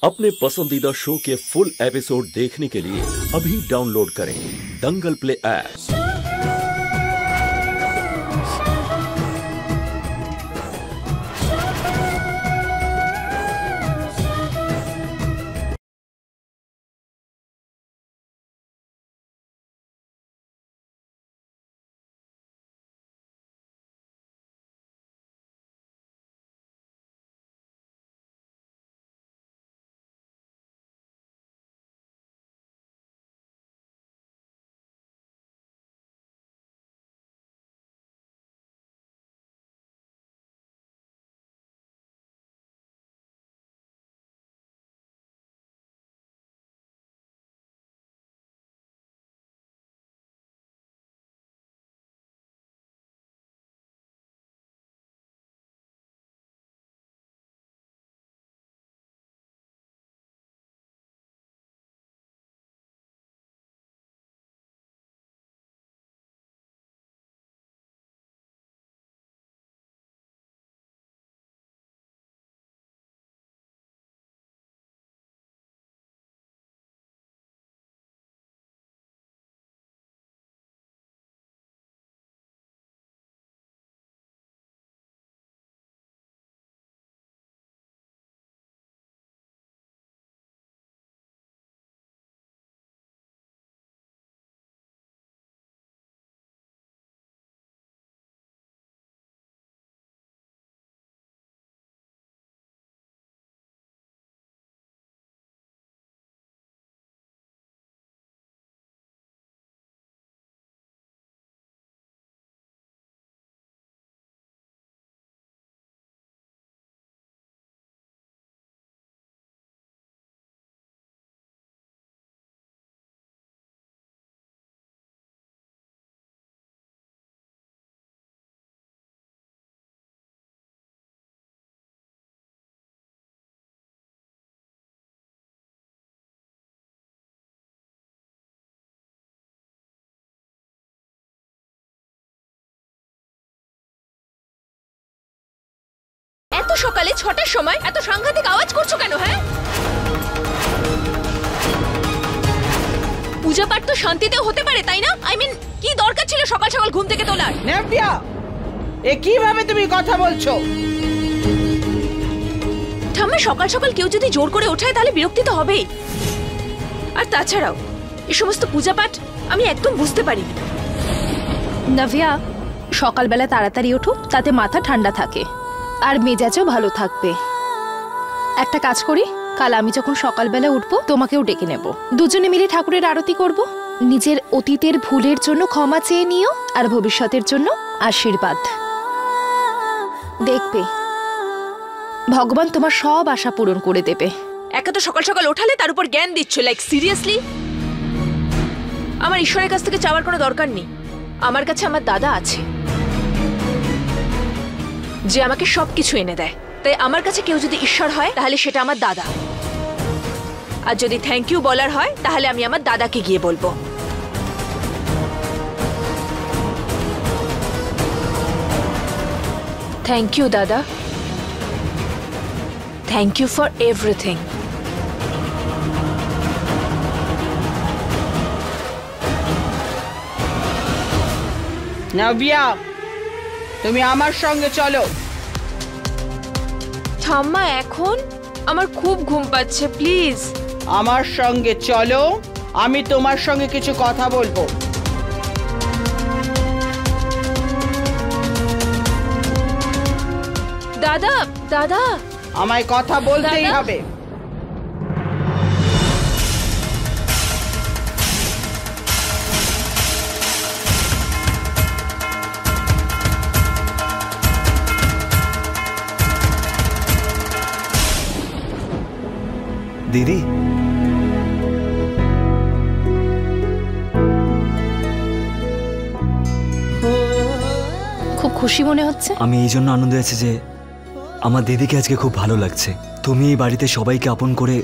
अपने पसंदीदा शो के फुल एपिसोड देखने के लिए अभी डाउनलोड करें दंगल प्ले ऐप। এত সকালে ৬টার সময় এত সাংঘাতিক আওয়াজ করছো কেন? হ্যাঁ, পূজা পাঠ তো শান্তিতেও হতে পারে, তাই না? আই মিন, কি দরকার ছিল সকাল সকাল ঘুম থেকে তোলার? নাভিয়া, এ কিভাবে তুমি কথা বলছো? ঠাম্মা, সকাল সকাল কেউ যদি জোর করে ওঠায় তাহলে বিরক্তি তো হবেই। আর তাছাড়াও এই সমস্ত পূজা পাঠ আমি একদম বুঝতে পারিনি। নাভিয়া, সকালবেলা তাড়াতাড়ি ওঠো, তাতে মাথা ঠান্ডা থাকে আর মেজাজও ভালো থাকবে। একটা কাজ করি, কাল আমি যখন সকালবেলা উঠবো তোমাকেও ডেকে নেব, দুজনে মিলে ঠাকুরের আরতি করব। নিজের অতীতের ভুলের জন্য ক্ষমা চেয়ে নিও আর ভবিষ্যতের জন্য আশীর্বাদ। দেখবে ভগবান তোমার সব আশা পূরণ করে দেবে। একা তো সকাল সকাল ওঠালে তার উপর জ্ঞান দিচ্ছ, লাইক সিরিয়াসলি? আমার ঈশ্বরের কাছ থেকে চাওয়ার কোনো দরকার নেই। আমার কাছে আমার দাদা আছে যে আমাকে সবকিছু এনে দেয়। তাই আমার কাছে কেউ যদি ঈশ্বর হয় তাহলে সেটা আমার দাদা। আর যদি থ্যাংক ইউ বলার হয় তাহলে আমি আমার দাদাকে গিয়ে বলবো। থ্যাংক ইউ দাদা, থ্যাংক ইউ ফর এভরিথিং। নাভিয়া, তুমি আমার সঙ্গে চলো। ঠাম্মা, এখন আমার খুব ঘুম পাচ্ছে, প্লিজ। আমার সঙ্গে চলো, আমি তোমার সঙ্গে কিছু কথা বলবো। দাদা, দাদা, আমায় কথা বলতেই দাদা। হবে। দিদি, খুব খুশি মনে হচ্ছে। আমি এই জন্য আনন্দে আছি যে আমার দিদিকে আজকে খুব ভালো লাগছে। তুমি এই বাড়িতে সবাইকে আপন করে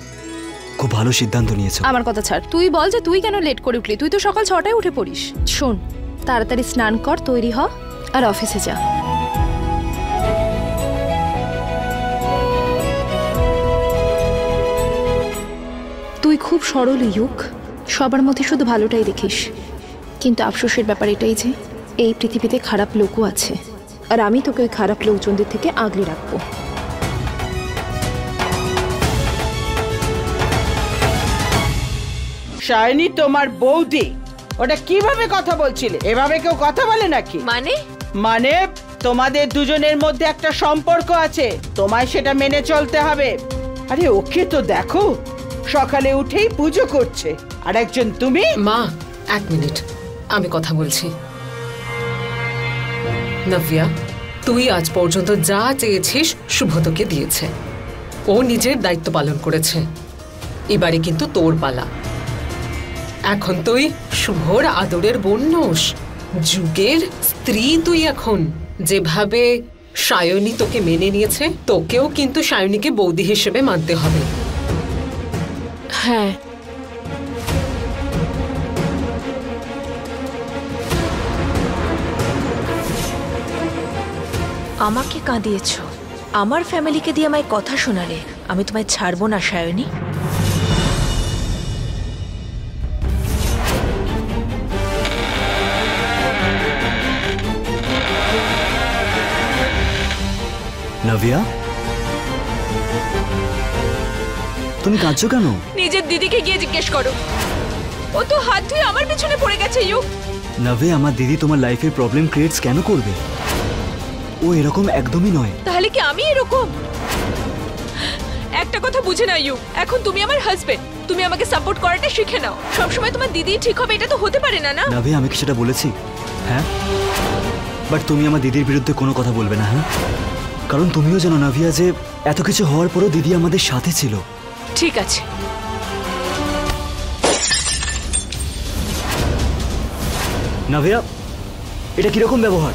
খুব ভালো সিদ্ধান্ত নিয়েছো। আমার কথা ছাড়, তুই বল যে তুই কেন লেট করে উঠলি? তুই তো সকাল ৬টায় উঠে পড়িস। শোন, তাড়াতাড়ি স্নান কর, তৈরি হ আর অফিসে যা। তুই খুব সরল ইউক, সবার মধ্যে শুধু ভালোটাই দেখিস, কিন্তু আফসোসের ব্যাপার এটাই যে এই পৃথিবীতে খারাপ লোকও আছে, আর আমি তোকে ওই খারাপ লোকজনদের থেকে আগলে রাখবো। শাইনি তোমার বৌদি, ওটা কিভাবে কথা বলছিলে? এভাবে কেউ কথা বলে নাকি? মানে তোমাদের দুজনের মধ্যে একটা সম্পর্ক আছে, তোমায় সেটা মেনে চলতে হবে। আরে ওকে তো দেখো, সকালে উঠেই পুজো করছে, আর একজন তুমি। মা, এক মিনিট, আমি কথা বলছি। নভ্যা, তুই আজ পর্যন্ত যা চেয়েছিস শুভ তোকে দিয়েছে, ও নিজের দায়িত্ব পালন করেছে। এবারে কিন্তু তোর পালা। এখন তুই শুভর আদরের বোন নোস, যুগের স্ত্রী তুই। এখন যেভাবে সায়নী তোকে মেনে নিয়েছে, তোকেও কিন্তু সায়নীকে বৌদি হিসেবে মানতে হবে। হ্যাঁ, আমাকে কাঁদিয়েছ, আমার ফ্যামিলিকে দিয়ে আমায় কথা শোনালে, আমি তোমায় ছাড়বো না সায়নী। নভ্যা, তুমি কাঁদছো কেন? নিজের দিদিকে গিয়ে জিজ্ঞেস করো, ও তো হাত ধুয়ে আমার পেছনে পড়ে গেছে। ইউক, নভ্যা, আমার দিদি তোমার লাইফে প্রবলেম ক্রিয়েটস কেন করবে? ও এরকম একদমই নয়। তাহলে কি আমি এরকম? একটা কথা বুঝে না ইউক, এখন তুমি আমার হাজবেন্ড, তুমি আমাকে সাপোর্ট করাটা শিখে নাও। সবসময় তোমার দিদি ঠিক হবে এটা তো হতে পারে না। না নভ্যা, আমি কি সেটা বলেছি? হ্যাঁ, বাট তুমি আমার দিদির বিরুদ্ধে কোনো কথা বলবে না, হ্যাঁ? কারণ তুমিও জানো নভ্যা যে এত কিছু হওয়ার পরও দিদি আমাদের সাথে ছিল। ঠিক আছে, নভ্যা, এটা কিরকম ব্যবহার?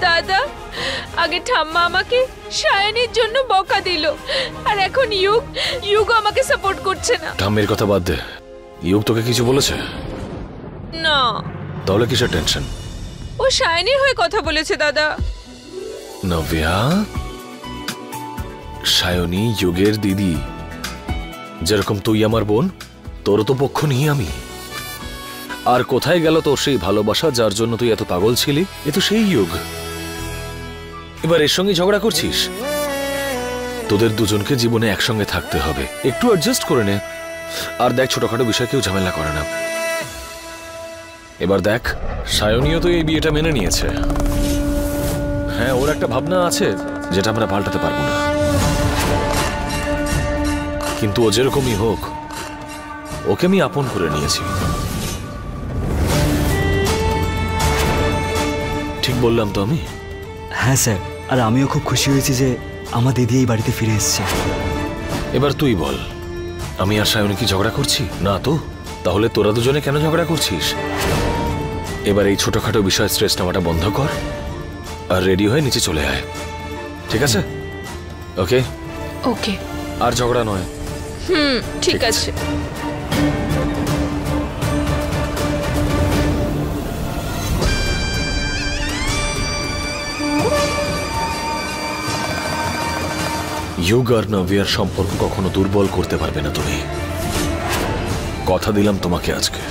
দাদা, আগে ঠাম্মা আমাকে সায়নীর জন্য বকা দিল, আর এখন ইউগ আমাকে সাপোর্ট করছে না। ঠাম্মির কথা বাদ দে, ইউগ তোকে কিছু বলেছে? না। তাহলে কিসের টেনশন? ও সায়নীর হয়ে কথা বলেছে দাদা। নভ্যা, সায়নী যুগের দিদি, যেরকম তুই আমার বোন, তোর তো পক্ষ নিই আমি। আর কোথায় গেল তোর সেই ভালোবাসা যার জন্য তুই এত পাগল ছিলি? এ তো সেই যুগ। এবার এর সঙ্গে ঝগড়া করছিস? তোদের দুজনকে জীবনে একসঙ্গে থাকতে হবে, একটু অ্যাডজাস্ট করে নে। আর দেখ, ছোটখাটো বিষয় কেউ ঝামেলা করে না। এবার দেখ, সায়নীও তো এই বিয়েটা মেনে নিয়েছে। হ্যাঁ, ওর একটা ভাবনা আছে যেটা আমরা পাল্টাতে পারবো না, কিন্তু ও যেরকমই হোক, ওকে আমি আপন করে নিয়েছি। ঠিক বললাম তো আমি? হ্যাঁ স্যার, আর আমিও খুব খুশি হয়েছি যে আমার দিদি এই বাড়িতে ফিরে এসেছে। এবার তুই বল, আমি আর সায়নী কি ঝগড়া করছি? না তো। তাহলে তোরা দুজনে কেন ঝগড়া করছিস? এবার এই ছোটখাটো বিষয় স্ট্রেস নেওয়াটা বন্ধ কর, আর রেডি হয়ে নিচে চলে আয়, ঠিক আছে? ওকে ওকে, আর ঝগড়া নয়। ঠিক আছে। যুগ আর নভ্যার সম্পর্ক কখনো দুর্বল করতে পারবে না তুমি। কথা দিলাম তোমাকে আজকে।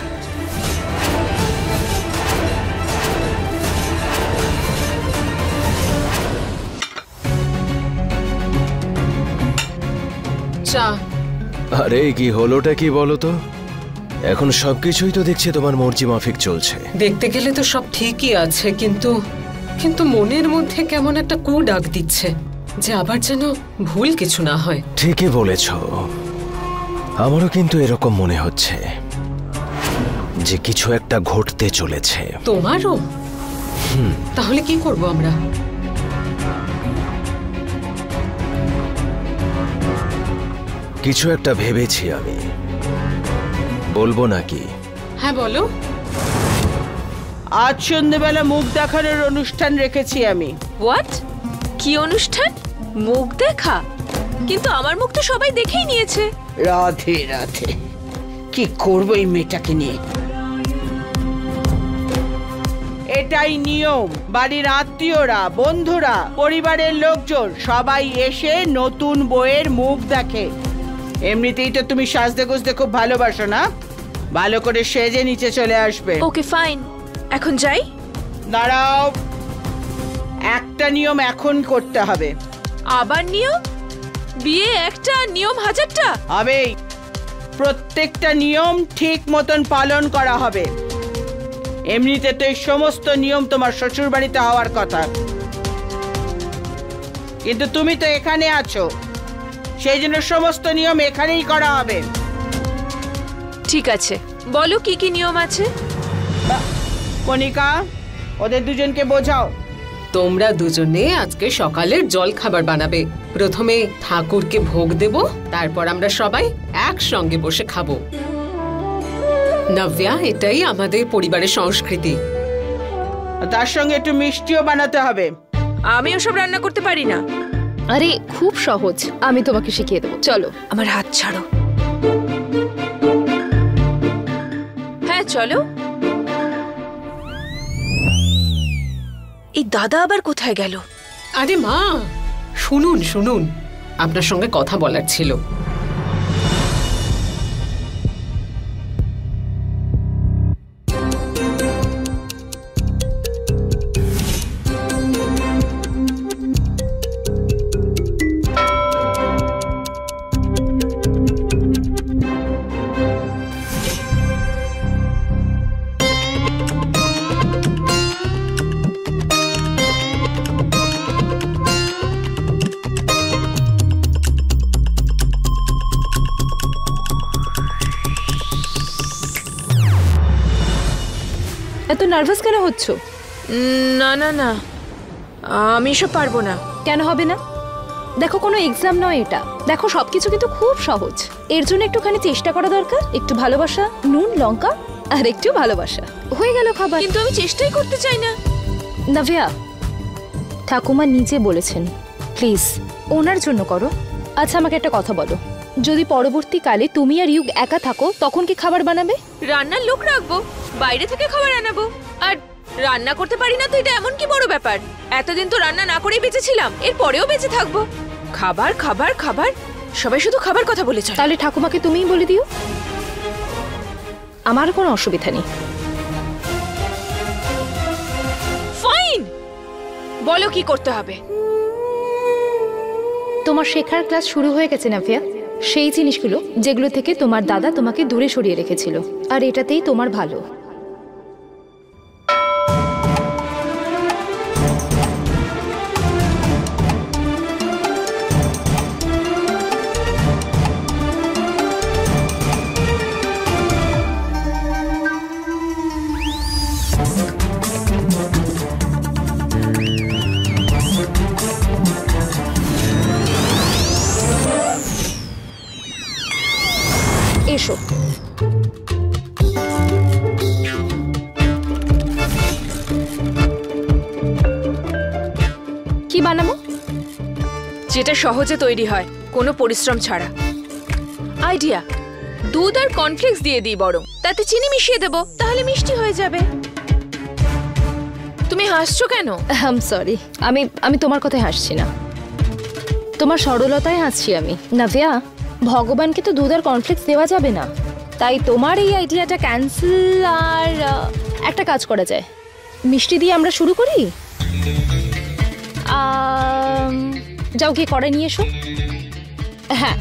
চা। আরে কি হলোটা কি বলো তো? এখন সবকিছুই তো দেখছি তোমার মর্জি মাফিক চলছে। দেখতে গেলে তো সব ঠিকই আছে, কিন্তু কিন্তু মনের মধ্যে কেমন একটা কু ডাক দিচ্ছে যে আবার যেন ভুল কিছু না হয়। ঠিকই বলেছ, আমারও কিন্তু এরকম মনে হচ্ছে যে কিছু একটা ঘটতে চলেছে। তোমারও? তাহলে কি করব আমরা? কিছু একটা ভেবেছি আমি, বলবো নাকি? হ্যাঁ বলো। আজ সন্ধ্যেবেলা মুখ দেখানোর অনুষ্ঠান রেখেছি আমি। হোয়াট? কি অনুষ্ঠান? মুখ দেখা? কিন্তু আমার মুখ তো সবাই দেখেই নিয়েছে। রাধে রাধে, কি করবো এই মেয়েটাকে নিয়ে? এটাই নিয়ম। বাড়ির আত্মীয়রা, বন্ধুরা, পরিবারের লোকজন সবাই এসে নতুন বউয়ের মুখ দেখে। এমনিতেই তো তুমি সাজতে গুজতে খুব ভালোবাসো না? ভালো করে সেজে নিচে চলে আসবে। ওকে ফাইন, এখন যাই। দাঁড়াও, একটা নিয়ম এখন করতে হবে। আবার নিয়ম? বিয়ে একটা, নিয়ম হাজারটা হবেই। প্রত্যেকটা নিয়ম ঠিক মতন পালন করা হবে। এমনিতে তো এই সমস্ত নিয়ম তোমার শ্বশুর বাড়িতে হওয়ার কথা, কিন্তু তুমি তো এখানে আছো, সেই জন্য সমস্ত নিয়ম এখানেই করা হবে। ঠিক আছে, বলো কি কি নিয়ম আছে। কণিকা, ওদের দুজনকে বোঝাও। তোমরা দুজনে আজকে সকালের জল খাবার বানাবে। প্রথমে ঠাকুরকে ভোগ দেব, তারপর আমরা সবাই একসঙ্গে বসে খাবো। নব্যা, এটাই আমাদের পরিবারের সংস্কৃতি। তার সঙ্গে একটু মিষ্টিও বানাতে হবে। আমি ওসব রান্না করতে পারি না। আরে খুব সহজ, আমি তোমাকে শিখিয়ে দেবো, চলো। আমার হাত ছাড়ো। হ্যাঁ চলো। এই দাদা আবার কোথায় গেল? আরে মা, শুনুন শুনুন, আপনার সঙ্গে কথা বলার ছিল। এত নার্ভাস কেন হচ্ছ? না না না, আমি এসব পারবো না। কেন হবে না? দেখো, কোনো এক্সাম নয় এটা। দেখো, সবকিছু কিন্তু খুব সহজ। এর জন্য একটুখানি চেষ্টা করা দরকার, একটু ভালোবাসা, নুন লঙ্কা আর একটু ভালোবাসা, হয়ে গেল খাবার। কিন্তু আমি চেষ্টাই করতে চাই না। নাভিয়া, ঠাকুমা নিজে বলেছেন, প্লিজ ওনার জন্য করো। আচ্ছা, আমাকে একটা কথা বলো, যদি পরবর্তীকালে তুমি আর ইউগ একা থাকো, তখন কি খাবার বানাবে? রান্নার লোক রাখবো, বাইরে থেকে খাবার আনাবো। আর রান্না করতে পারি না তো এটা এমন কি বড় ব্যাপার? এতদিন তো রান্না না করেই বেঁচেছিলাম, এরপরেও বেঁচে থাকবো। খাবার খাবার খাবার, সবাই শুধু খাবার কথা বলে চলে। তাহলে ঠাকুমাকে তুমিই বলে দিও, আমার কোনো অসুবিধা নেই। ফাইন, বলো কি করতে হবে। তোমার শেখার ক্লাস শুরু হয়ে গেছে নাভিয়া। সেই জিনিসগুলো যেগুলো থেকে তোমার দাদা তোমাকে দূরে সরিয়ে রেখেছিল, আর এটাতেই তোমার ভালো। এসো। কি বানাবো? যেটা সহজে তৈরি হয়, কোনো পরিশ্রম ছাড়া। আইডিয়া, দুধ আর কর্নফ্লেক্স দিয়ে দিই বরং, তাতে চিনি মিশিয়ে দেবো, তাহলে মিষ্টি হয়ে যাবে। তুমি হাসছো কেন? আম সরি, আমি তোমার কথায় হাসছি না, তোমার সরলতায় হাসছি আমি। নাভিয়া, ভগবানকে তো দুধ আর কর্নফ্লেক্স দেওয়া যাবে না, তাই তোমার এই আইডিয়াটা ক্যান্সেল। আর একটা কাজ করা যায়, মিষ্টি দিয়ে আমরা শুরু করি। যাও গিয়ে কড়াই নিয়ে এসো। হ্যাঁ,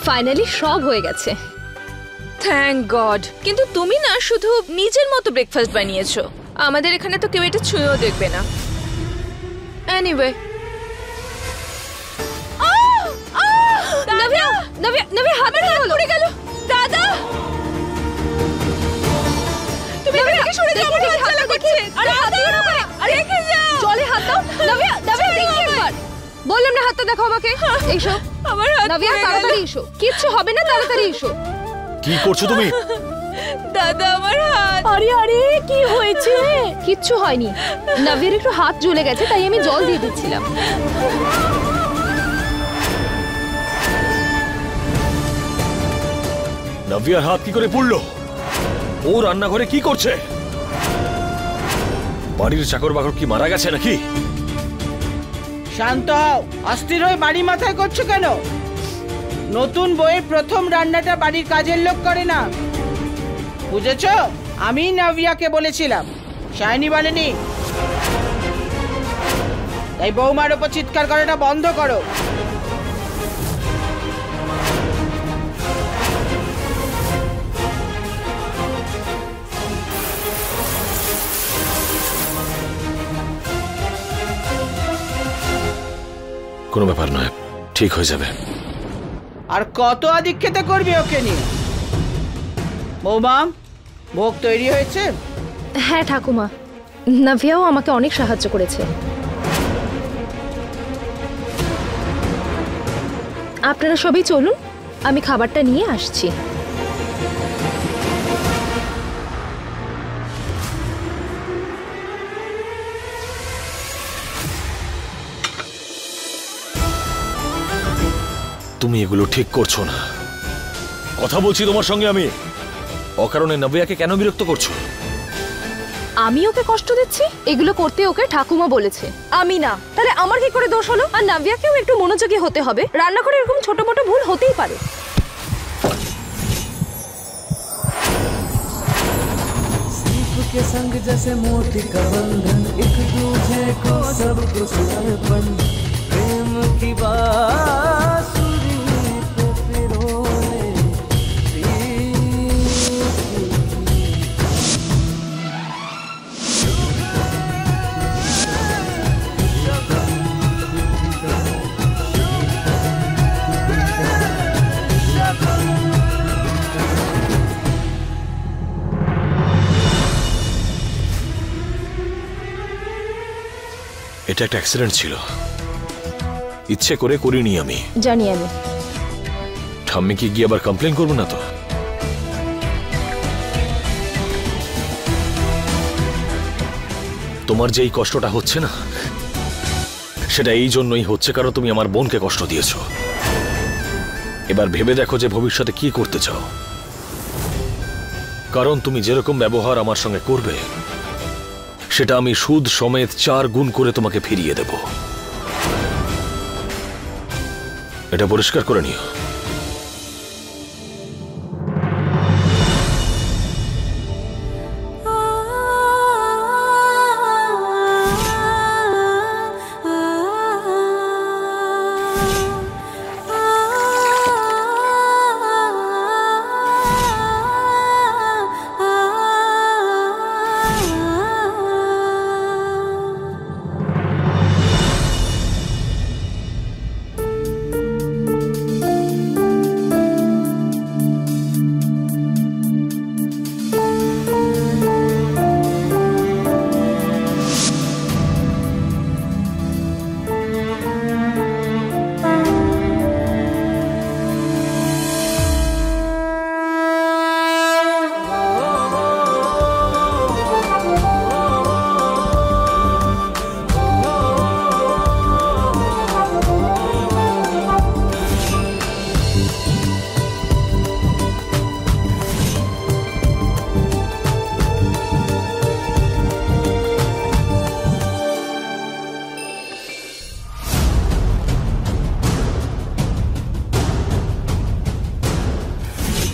ফাইনালি সব হয়ে গেছে। Thank god. কিন্তু তুমি না শুধু নিজের মতো ব্রেকফাস্ট বানিয়েছো, আমাদের এখানে তো কেউ এটা ছুঁয়েও দেখবে না। এনিওয়ে, নাভিয়া নাভিয়া নাভিয়া হাত পড়ে গেল। দাদা তুমি এদিকে সরে যাও, আমার হাত জ্বালা করছে। আরে হাত দিও না করে, আরে রেখে যাও। জলে হাত দাও। নাভিয়া নাভিয়া দেখি একবার, বললাম না হাতটা দেখো আমাকে। এসো আমার হাত। নাভিয়া তাড়াতাড়ি এসো, কিচ্ছু হবে না, তাড়াতাড়ি এসো। কি করছো তুমি? দাদা আমার হাত। আরে আরে কি হয়েছে? কিচ্ছু হয়নি, নাভিয়ার একটু হাত জ্বলে গেছে, তাই আমি জল দিয়ে দিচ্ছিলাম। নাভিয়ার হাত কি করে পড়লো? ও রান্নাঘরে কি করছে? বাড়ির চাকর বাকর কি মারা গেছে নাকি? শান্ত হও, অস্থির হয়ে বাড়ি মাথায় করছো কেন? নতুন বইয়ের প্রথম রান্নাটা বাড়ির কাজের লোক করে না, বুঝেছো? আমি নাভিয়াকে বলেছিলাম, শাইনি বলেনি। তাই বৌমার ওপর চিৎকার করাটা বন্ধ করো। কোনো ব্যাপার নয়, ঠিক হয়ে যাবে। আর কত আদিক্ষেতা করবি ওকে নিয়ে? বৌমা, ভোগ তৈরি হয়েছে? হ্যাঁ ঠাকুমা, নাভিয়াও আমাকে অনেক সাহায্য করেছে। আপনারা সবাই চলুন, আমি খাবারটা নিয়ে আসছি। তুমি এগুলো ঠিক করছো না। কথা বলছি তোমার সঙ্গে আমি। অকারণে নাভিয়াকে কেন বিরক্ত করছো? আমি ওকে কষ্ট দিচ্ছি? এগুলো করতে ওকে ঠাকুমা বলেছে, আমি না। তাহলে আমার কি করে দোষ হলো? আর নাভিয়াকেও একটু মনোযোগী হতে হবে। রান্নাঘরে এরকম ছোট মোটো ভুল হতেই পারে। के संग जैसे मोती का बंधन, एक दूजे को सब कुछ अर्पण, प्रेम की बांसुरी पे पिरोने এটা একটা অ্যাক্সিডেন্ট ছিল, ইচ্ছে করে করিনি আমি। জানি আমি। ঠাম্মি কি গিয়ে আবার কমপ্লেন করবো না তো? তোমার যে এই কষ্টটা হচ্ছে না, সেটা এই জন্যই হচ্ছে কারণ তুমি আমার বোনকে কষ্ট দিয়েছো। এবার ভেবে দেখো যে ভবিষ্যতে কি করতে চাও, কারণ তুমি যেরকম ব্যবহার আমার সঙ্গে করবে সেটা আমি সুদ সমেত 4 গুণ করে তোমাকে ফিরিয়ে দেব। এটা পরিষ্কার করে নিও।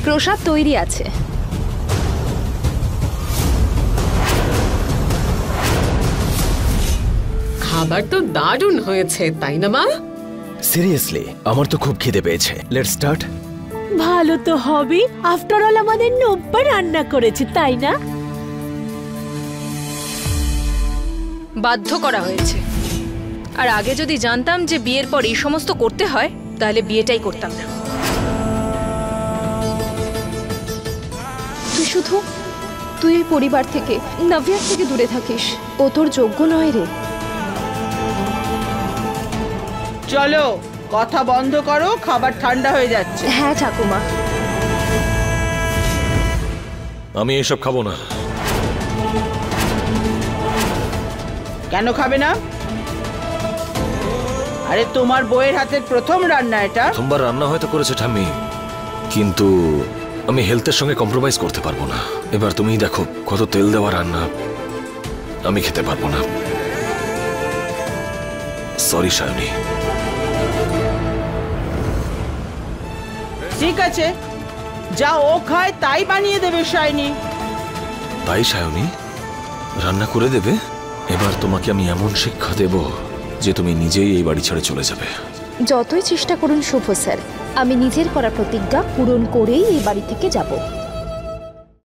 প্রসাদ তৈরি আছে। খাবার তো দারুণ হয়েছে, তাই না মা? সিরিয়াসলি আমার তো খুব খিদে পেয়েছে। Let's start. ভালো তো হবে, আফটার অল আমাদের নব্বা রান্না করেছে, তাই না? বাধ্য করা হয়েছে। আর আগে যদি জানতাম যে বিয়ের পর এই সমস্ত করতে হয় তাহলে বিয়েটাই করতাম না। তুই এই পরিবার থেকে, নাভিয়ার থেকে দূরে থাকিস। ও তোর যোগ্য নয় রে। চলো, কথা বন্ধ করো, খাবার ঠান্ডা হয়ে যাচ্ছে। হ্যাঁ ঠাকুমা। আমি এসব খাবো না। কেন খাবে না? আরে তোমার বউয়ের হাতের প্রথম রান্না এটা। প্রথমবার রান্না হয়তো করেছে ঠাম্মি, কিন্তু আমি হেলথের সঙ্গে কম্প্রোমাইজ করতে পারবো না। এবার তুমিই দেখো কত তেল দেওয়া রান্না, আমি খেতে পারবো না। সরি সায়নী। ঠিক আছে, যা ও খায় তাই বানিয়ে দেবে শাইনি। তাই সায়নী রান্না করে দেবে? এবার তোমাকে আমি এমন শিক্ষা দেব যে তুমি নিজেই এই বাড়ি ছেড়ে চলে যাবে। যতই চেষ্টা করুন শুভ স্যার, আমি নিজের করা প্রতিজ্ঞা পূরণ করেই এই বাড়ি থেকে যাব।